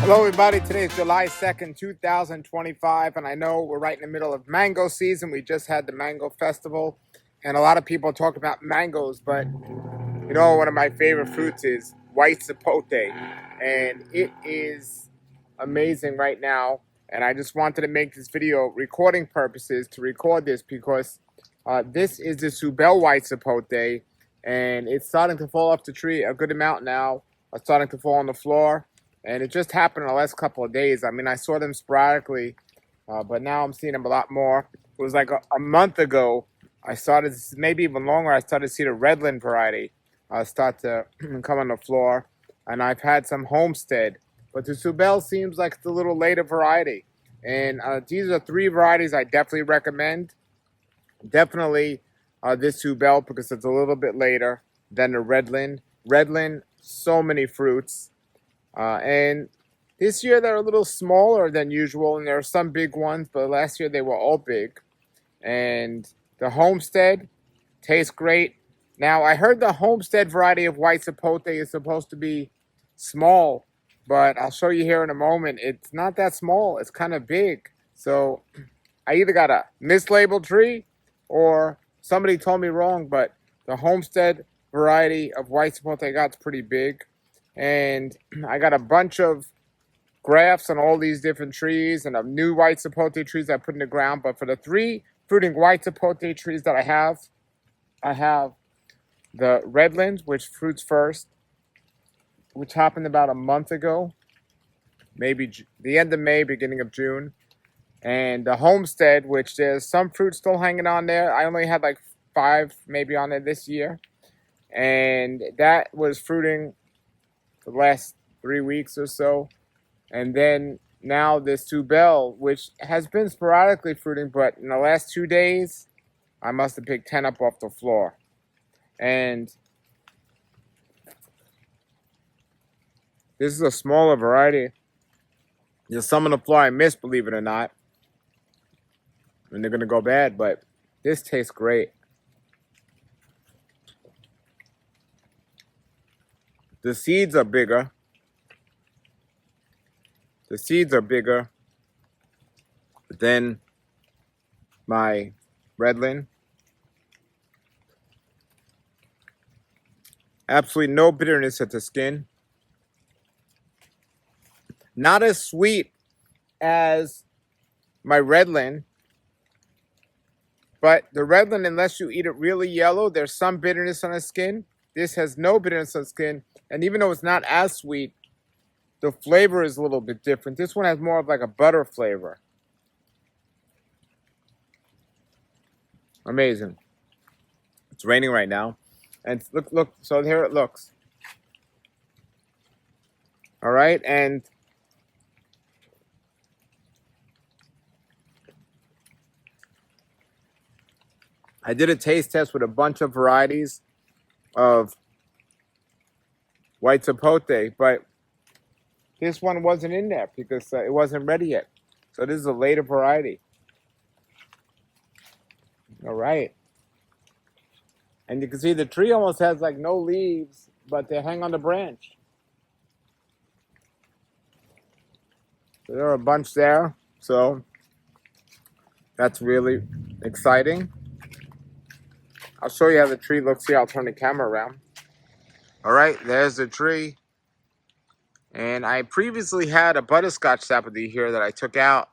Hello everybody, today is July 2nd, 2025, and I know we're right in the middle of mango season. We just had the mango festival, and a lot of people talk about mangoes, but you know, one of my favorite fruits is white sapote, and it is amazing right now, and I just wanted to make this video recording purposes to record this because this is the Subell white sapote, and it's starting to fall off the tree a good amount now. It's starting to fall on the floor. And it just happened in the last couple of days. I mean, I saw them sporadically, but now I'm seeing them a lot more. It was like a month ago, I started, maybe even longer, I started to see the Redland variety start to come on the floor. And I've had some Homestead. But the Subell seems like it's a little later variety. And these are three varieties I definitely recommend. Definitely this Subell because it's a little bit later than the Redland. Redland, so many fruits. And this year they're a little smaller than usual, and there are some big ones, but last year they were all big. And the Homestead tastes great. Now, I heard the Homestead variety of white sapote is supposed to be small, but I'll show you here in a moment. It's not that small. It's kind of big. So I either got a mislabeled tree or somebody told me wrong, but the Homestead variety of white sapote I got is pretty big. And I got a bunch of grafts on all these different trees and new white sapote trees I put in the ground. But for the three fruiting white sapote trees that I have the Redlands, which fruits first, which happened about a month ago, maybe the end of May, beginning of June. And the Homestead, which there's some fruit still hanging on there. I only had like 5 maybe on there this year. And that was fruiting the last 3 weeks or so. And then now this Subell, which has been sporadically fruiting, but in the last 2 days, I must have picked 10 up off the floor. And this is a smaller variety. There's some on the floor I missed, believe it or not. And they're going to go bad, but this tastes great. The seeds are bigger. The seeds are bigger than my Redland. Absolutely no bitterness at the skin. Not as sweet as my Redland. But the Redland, unless you eat it really yellow, there's some bitterness on the skin. This has no bitterness on the skin. And even though it's not as sweet, the flavor is a little bit different. This one has more of like a butter flavor. Amazing. It's raining right now. And look, so here it looks. All right, and I did a taste test with a bunch of varieties of white sapote, but this one wasn't in there because it wasn't ready yet. So this is a later variety. All right. And you can see the tree almost has like no leaves, but they hang on the branch. So there are a bunch there. So that's really exciting. I'll show you how the tree looks here. I'll turn the camera around. All right, there's the tree. And I previously had a butterscotch Sapote here that I took out.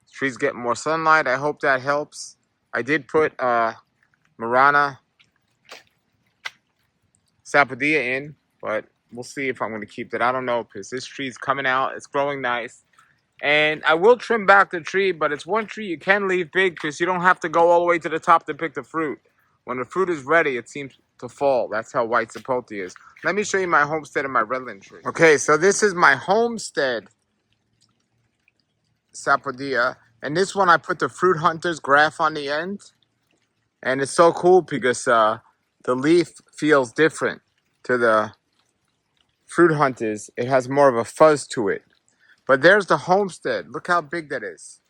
The tree's getting more sunlight. I hope that helps. I did put Marana Sapote in, but we'll see if I'm going to keep it. I don't know because this tree's coming out. It's growing nice. And I will trim back the tree, but it's one tree you can leave big because you don't have to go all the way to the top to pick the fruit. When the fruit is ready, it seems to fall. That's how white sapote is. Let me show you my Homestead and my Redland tree. Okay, so this is my Homestead Sapote. And this one I put the Fruit Hunter's Graft on the end. And it's so cool because the leaf feels different to the Fruit Hunters. It has more of a fuzz to it. But there's the Homestead. Look how big that is.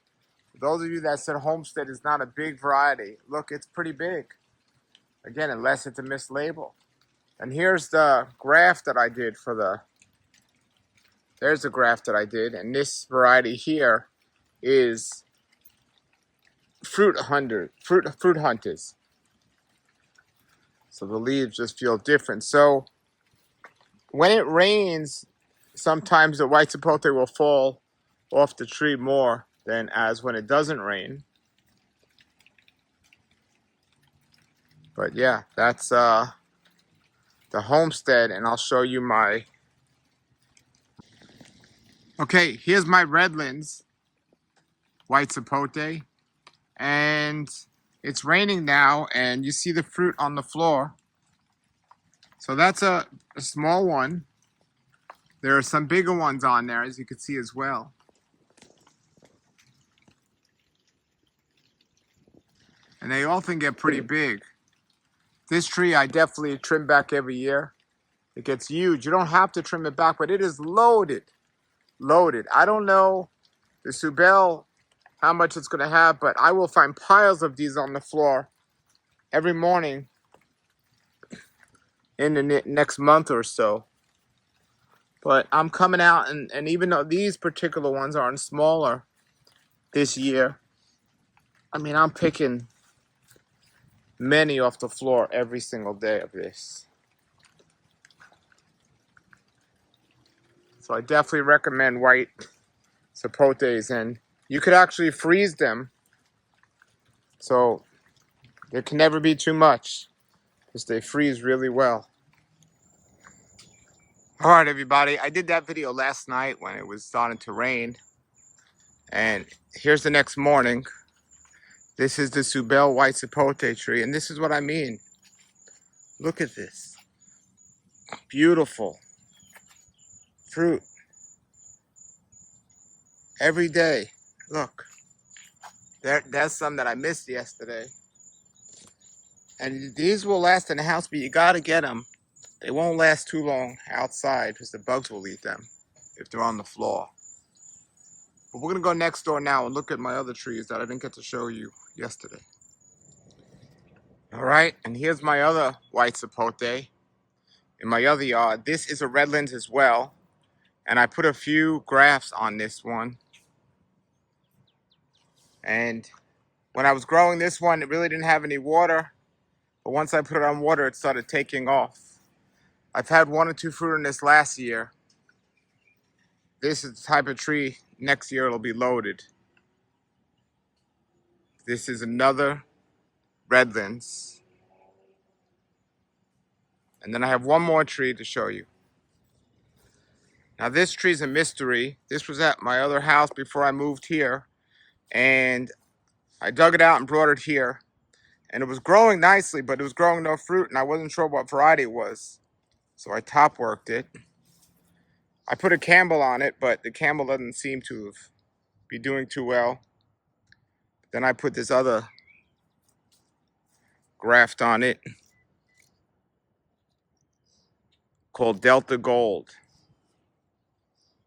For those of you that said Homestead is not a big variety, look, it's pretty big. Again, unless it's a mislabel. And here's the graft that I did for There's the graft that I did. And this variety here is Fruit Hunters. So the leaves just feel different. So when it rains, sometimes the white sapote will fall off the tree more than as when it doesn't rain. But yeah, that's the Homestead, and I'll show you my... Okay, here's my Redlands white sapote, and it's raining now, and you see the fruit on the floor. So that's a small one. There are some bigger ones on there, as you can see as well. And they often get pretty big. This tree I definitely trim back every year. It gets huge. You don't have to trim it back, but it is loaded. Loaded. I don't know the Subell how much it's going to have, but I will find piles of these on the floor every morning in the next month or so. But I'm coming out, and even though these particular ones aren't smaller this year, I mean, I'm picking many off the floor every single day of this. So I definitely recommend white sapotes, and you could actually freeze them. So there can never be too much, because they freeze really well. All right, everybody. I did that video last night when it was starting to rain. And here's the next morning. This is the Subell white sapote tree. And this is what I mean. Look at this. Beautiful fruit. Every day. Look. There's some that I missed yesterday. And these will last in the house, but you got to get them. They won't last too long outside because the bugs will eat them if they're on the floor. But we're going to go next door now and look at my other trees that I didn't get to show you yesterday. All right, and here's my other white sapote in my other yard. This is a Redlands as well, and I put a few grafts on this one. And when I was growing this one, it really didn't have any water, but once I put it on water, it started taking off. I've had 1 or 2 fruit in this last year. This is the type of tree, next year it'll be loaded. This is another Redlands. And then I have one more tree to show you. Now this tree's a mystery. This was at my other house before I moved here. And I dug it out and brought it here. And it was growing nicely, but it was growing no fruit, and I wasn't sure what variety it was. So I top worked it. I put a Campbell on it, but the Campbell doesn't seem to be doing too well. Then I put this other graft on it called Delta Gold.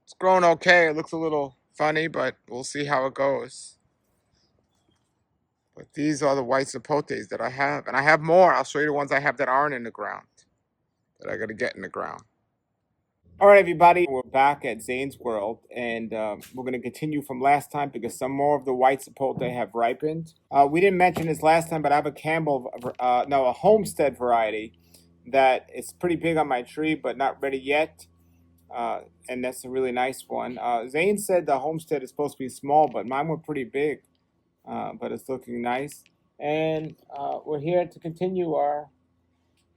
It's growing okay. It looks a little funny, but we'll see how it goes. But these are the white sapotes that I have. And I have more. I'll show you the ones I have that aren't in the ground, that I got to get in the ground. All right, everybody. We're back at Xain's World, and we're going to continue from last time because some more of the white sapote have ripened. We didn't mention this last time, but I have a Campbell, a Homestead variety that is pretty big on my tree, but not ready yet. And that's a really nice one. Xain said the Homestead is supposed to be small, but mine were pretty big. But it's looking nice. And we're here to continue our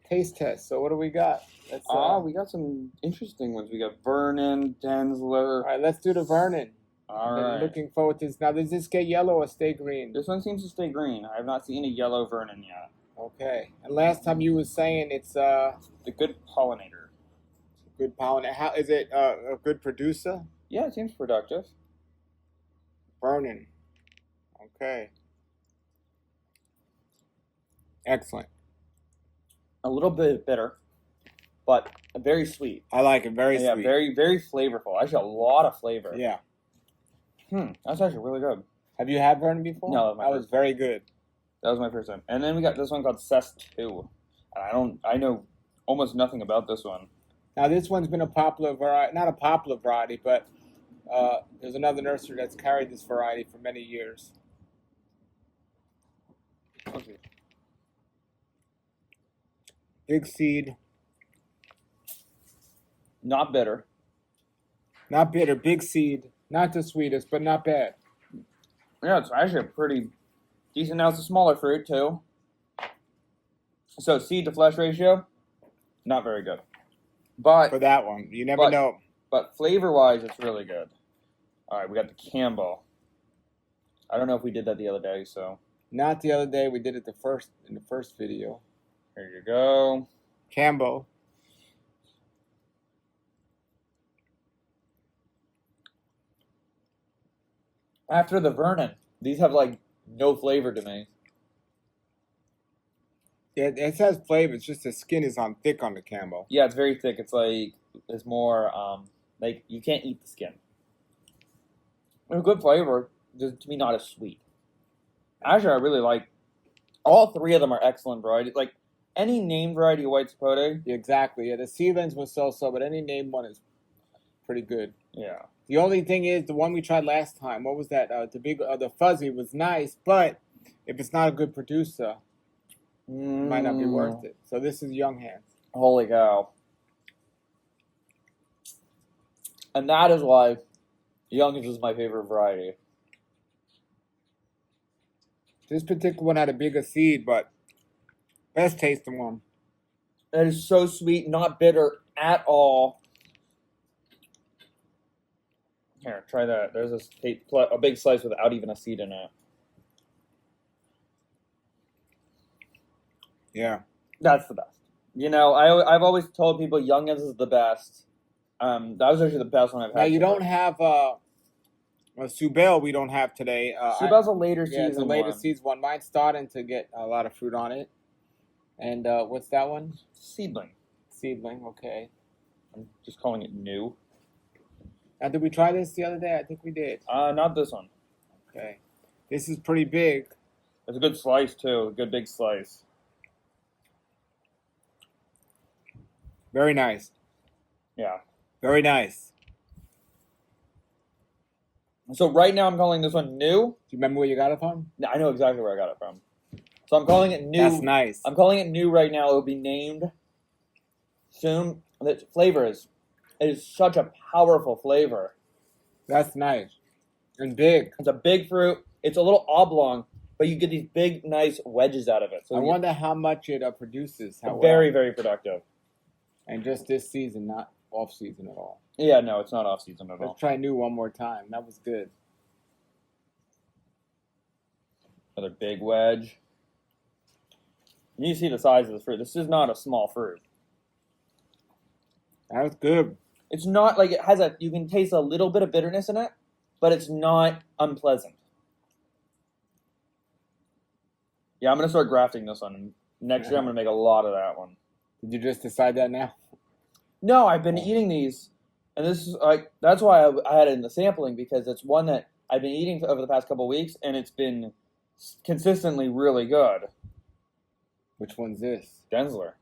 taste test. So what do we got? We got some interesting ones. We got Vernon, Denler. All right, let's do the Vernon. All right. Looking forward to this. Now, does this get yellow or stay green? This one seems to stay green. I have not seen a yellow Vernon yet. Okay. And last time you were saying it's the good pollinator. Good pollinator. How is it a good producer? Yeah, it seems productive. Vernon. Okay. Excellent. A little bit bitter, but very sweet. I like it. Very yeah, sweet. Very, very flavorful. Actually, a lot of flavor. Yeah. That's actually really good. Have you had Vernon before? No, that was very good. That was my first time. And then we got this one called Cess 2. And I know almost nothing about this one. Now this one's been a popular variety, not a popular variety, but there's another nursery that's carried this variety for many years. Okay. Big seed, Not bitter. not bitter. Big seed, not the sweetest, but not bad. Yeah, it's actually a pretty decent. Now it's a smaller fruit too. So seed to flesh ratio, not very good. But For that one, you never know. But flavor wise, it's really good. All right, we got the Campbell. I don't know if we did that the other day, so Not the other day. We did it in the first video. here you go. Campbell. After the Vernon, these have like no flavor to me. It says flavor. It's just the skin is on thick on the Campbell. Yeah, it's very thick. It's like it's more like you can't eat the skin. It's a good flavor, just to me not as sweet. Actually, I really like all three of them are excellent varieties. Like any name variety of white sapote. Exactly. Yeah, the Seedlings was so, but any named one is pretty good. Yeah. The only thing is the one we tried last time. What was that? The fuzzy was nice, but if it's not a good producer, it might not be worth it. So this is Young Hands. Holy cow. And that is why Youngins is my favorite variety. This particular one had a bigger seed, but best tasting one. It is so sweet, not bitter at all. Here, try that. There's a big slice without even a seed in it. Yeah. That's the best. You know, I've always told people Youngins is the best. That was actually the best one I've had. Now you don't have Subell. We don't have today. Subell's a later season. Yeah, it's a later one. season one. Mine's starting to get a lot of fruit on it. And what's that one? Seedling. Seedling. Okay. I'm just calling it new. Now, did we try this the other day? I think we did. Not this one. Okay. This is pretty big. It's a good slice too. A good big slice. Very nice. Yeah. Very nice. So right now I'm calling this one new. Do you remember where you got it from? I know exactly where I got it from. So I'm calling it new. That's nice. I'm calling it new right now. It will be named soon. The flavor it is such a powerful flavor. That's nice. And big. It's a big fruit. It's a little oblong, but you get these big, nice wedges out of it. So I wonder how much it produces. How very, very productive. And just this season, not off season at all. Yeah, no, it's not off season at all. Let's try new one more time. That was good. Another big wedge. You see the size of this fruit. This is not a small fruit. That was good. It's not like it has you can taste a little bit of bitterness in it, but it's not unpleasant. Yeah, I'm going to start grafting this one. Next year I'm going to make a lot of that one. Did you just decide that now? No, I've been eating these, and this is like that's why I had it in the sampling, because it's one that I've been eating over the past couple of weeks, and it's been consistently really good. Which one's this? Denler.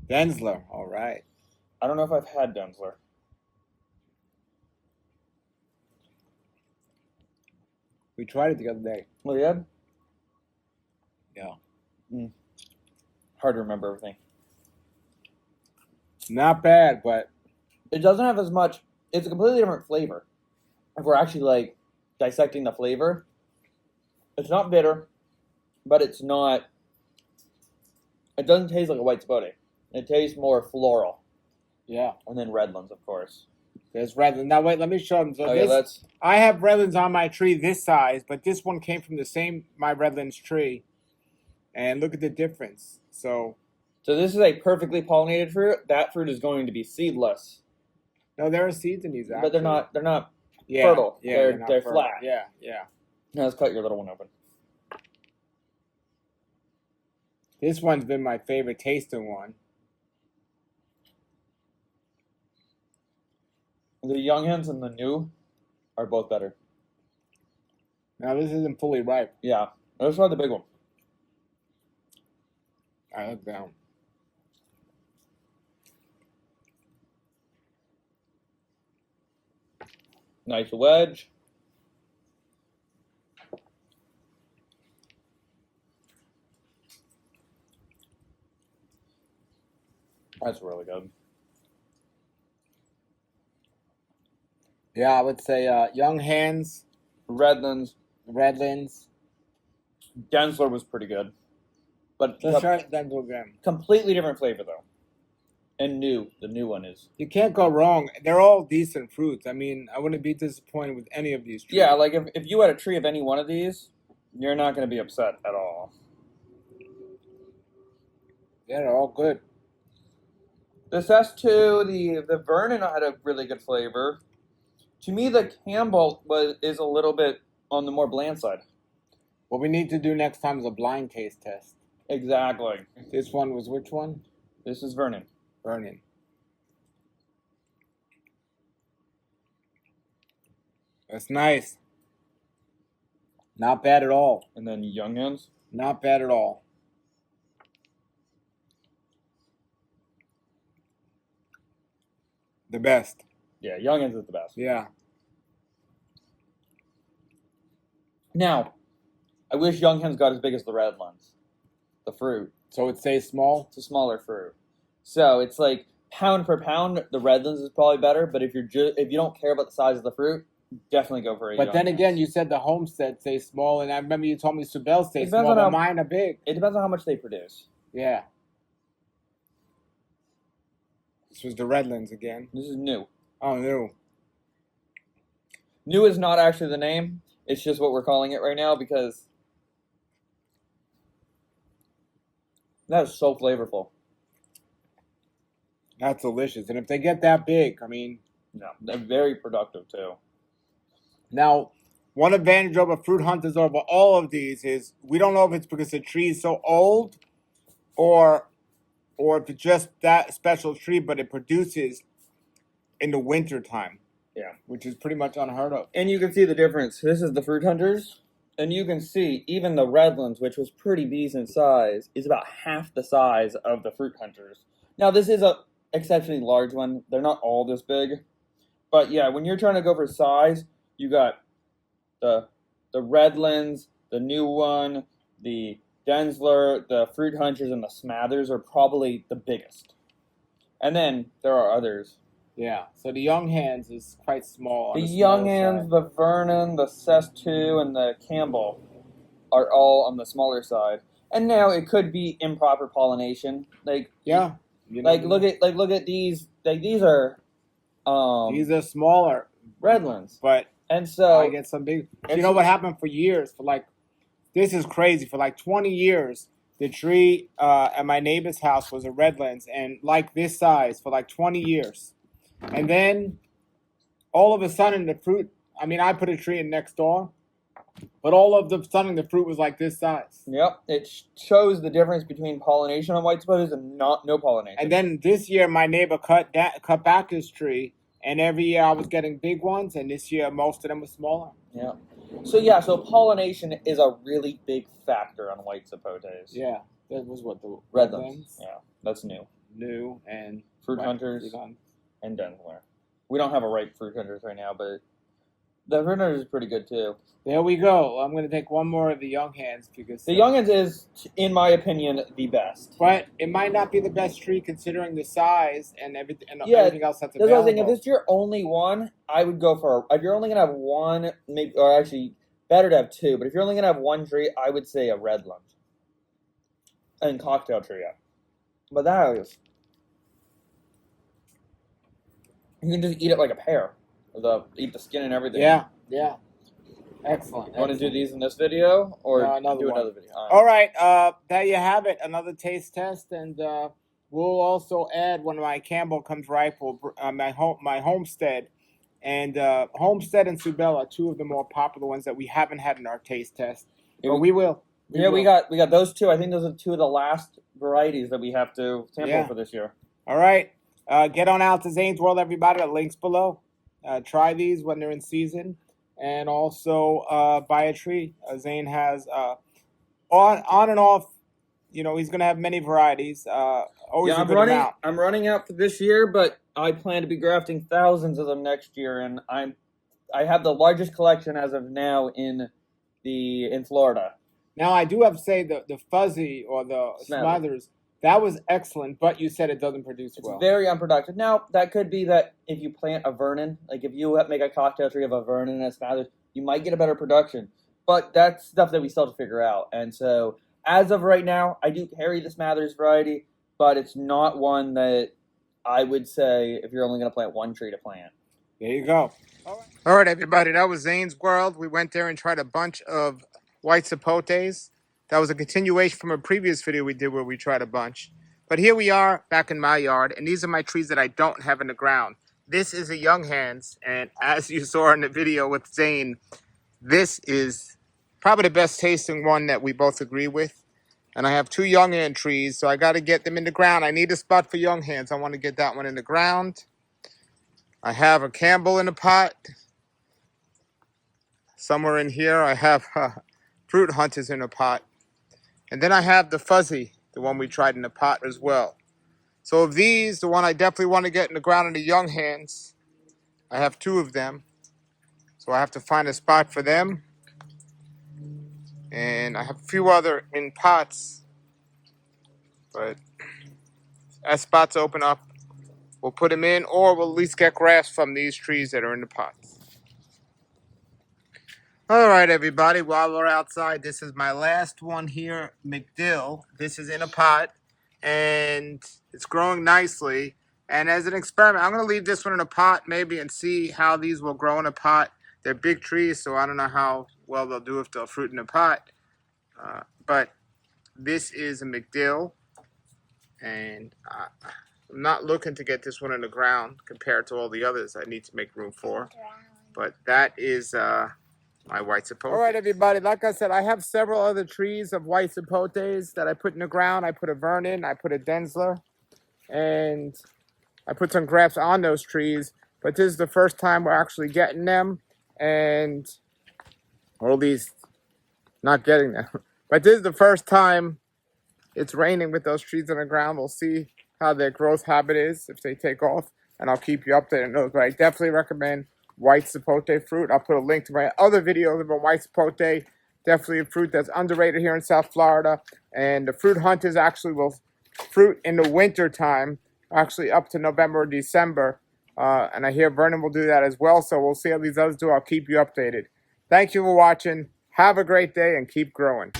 Denler. All right. I don't know if I've had Denler. We tried it the other day. Well, yeah. Yeah. Hard to remember everything. Not bad, but It doesn't have as much. It's a completely different flavor. If we're actually like dissecting the flavor, it's not bitter, but it's not. It doesn't taste like a white sapote. It tastes more floral. yeah. And then Redlands, of course. There's Redlands. Now wait, let me show them. So Yeah, this, I have Redlands on my tree this size, but this one came from the same my Redlands tree. And look at the difference. So this is a perfectly pollinated fruit. That fruit is going to be seedless. no, there are seeds in these. Actually. But they're not yeah, fertile. Yeah, They're not fertile. flat. Yeah, yeah. Now let's cut your little one open. This one's been my favorite tasting one. The Youngins and the new are both better. Now this isn't fully ripe. Yeah. Let's try the big one. I look down. Nice wedge. That's really good. Yeah, I would say Young Hands, Redlands. Denler was pretty good. But Let's try Denler again. Completely different flavor, though. And new. The new one is. You can't go wrong. They're all decent fruits. I mean, I wouldn't be disappointed with any of these trees. Yeah, like if you had a tree of any one of these, you're not going to be upset at all. Yeah, they're all good. The S2, the Vernon had a really good flavor. To me, the Campbell is a little bit on the more bland side. What we need to do next time is a blind taste test. Exactly. This one was which one? This is Vernon. Vernon. That's nice. Not bad at all. And then Youngins. Not bad at all. The best. Yeah, Youngins is the best. Yeah. Now, I wish Youngins got as big as the Redlands. The fruit. So it stays small? It's a smaller fruit. So it's like pound per pound, the Redlands is probably better. But if you don't care about the size of the fruit, definitely go for a But then Youngins. again, you said the Homestead stays small, and I remember you told me Subell stays Depends small, on but how- mine are big. It depends on how much they produce. Yeah. This was the Redlands again. This is new. Oh, no. New is not actually the name. It's just what we're calling it right now because that is so flavorful. That's delicious. And if they get that big, I mean... No, they're very productive too. Now, one advantage over fruit hunters over all of these is we don't know if it's because the tree is so old or if it's just that special tree, but it produces in the winter time. Yeah. Which is pretty much unheard of. And you can see the difference. This is the Fruit Hunters. And you can see even the Redlands, which was pretty decent size, is about half the size of the Fruit Hunters. Now, this is a exceptionally large one. They're not all this big. But yeah, when you're trying to go for size, you got the Redlands, the new one, the Denler, the Fruit Hunters, and the Smathers are probably the biggest. And then there are others. Yeah, so the Young Hands is quite small. The Young Hands, the Vernon, the Cess2, and the Campbell are all on the smaller side. And now it could be improper pollination. Like yeah, look at these. Like these are smaller Redlands, but and so I get some big. You know what happened for years? For like, this is crazy. For like 20 years, the tree at my neighbor's house was a Redlands, and like this size for like 20 years. And then, all of a sudden, the fruit, I mean, I put a tree in next door, but all of a sudden, the fruit was like this size. Yep, it shows the difference between pollination on white spiders and no pollination. And then this year, my neighbor cut back his tree, and every year I was getting big ones, and this year, most of them were smaller. Yeah. So pollination is a really big factor on white sapotes. Yeah, that was what the Redlands. Yeah, that's new. New and Fruit Hunters. And Denler. We don't have a ripe Fruit Hunters right now, but the Fruit Hunters is pretty good too. There we go. I'm going to take one more of the Young Hands because the Youngins is, in my opinion, the best. But it might not be the best tree considering the size and everything else that's available. That's what I think. If it's your only one, I would go for. If you're only gonna have one, maybe, or actually better to have two. But if you're only gonna have one tree, I would say a Redland and cocktail tree. Yeah. But that is. You can just eat it like a pear. Eat the skin and everything. Yeah. Excellent. Want to do these in this video or another video? All right. There you have it. Another taste test, and we'll also add when my Campbell comes ripe. My Homestead, and Homestead and Subell are two of the more popular ones that we haven't had in our taste test. But we will. We got those two. I think those are two of the last varieties that we have to sample for this year. All right. Get on out to Xain's World, everybody. The link's below. Try these when they're in season. And also buy a tree. Xain has on and off. You know, he's going to have many varieties. Always a good amount. I'm running out for this year, but I plan to be grafting thousands of them next year. And I'm I have the largest collection as of now in Florida. Now, I do have to say the fuzzy or the smothers, that was excellent, but you said it doesn't produce It's well. very unproductive. Now, that could be that if you plant a Vernon, like if you make a cocktail tree of a Vernon and a smothers, you might get a better production. But that's stuff that we still have to figure out. And so, as of right now, I do carry the smothers variety, but it's not one that I would say if you're only going to plant one tree to plant. There you go. All right, everybody, that was Xain's World. We went there and tried a bunch of white sapotes. That was a continuation from a previous video we did where we tried a bunch. But here we are back in my yard, and these are my trees that I don't have in the ground. This is a young hands, and as you saw in the video with Xain, this is probably the best tasting one that we both agree with. And I have two young hand trees, so I got to get them in the ground. I need a spot for young hands. I want to get that one in the ground. I have a Campbell in a pot. Somewhere in here, I have Fruit Hunters in a pot. And then I have the fuzzy, the one we tried in a pot as well. So of these, the one I definitely want to get in the ground in the young hands, I have two of them. So I have to find a spot for them. And I have a few other in pots. But as spots open up, we'll put them in, or we'll at least get grafts from these trees that are in the pots. All right, everybody, while we're outside, this is my last one here, McDill. This is in a pot, and it's growing nicely. And as an experiment, I'm going to leave this one in a pot maybe and see how these will grow in a pot. They're big trees, so I don't know how well they'll do if they'll fruit in a pot. But this is a McDill, and I'm not looking to get this one in the ground compared to all the others I need to make room for. But that is my white sapote. All right, everybody. Like I said, I have several other trees of white sapotes that I put in the ground. I put a Vernon, I put a Denler, and I put some grafts on those trees. But this is the first time we're actually getting them, and or at least not getting them. But this is the first time it's raining with those trees on the ground. We'll see how their growth habit is if they take off, and I'll keep you updated on those. But I definitely recommend white sapote fruit. I'll put a link to my other videos about white sapote. Definitely a fruit that's underrated here in South Florida. And the Fruit Hunters actually will fruit in the winter time, actually up to November or December. And I hear Vernon will do that as well. So we'll see how these others do. I'll keep you updated. Thank you for watching. Have a great day and keep growing.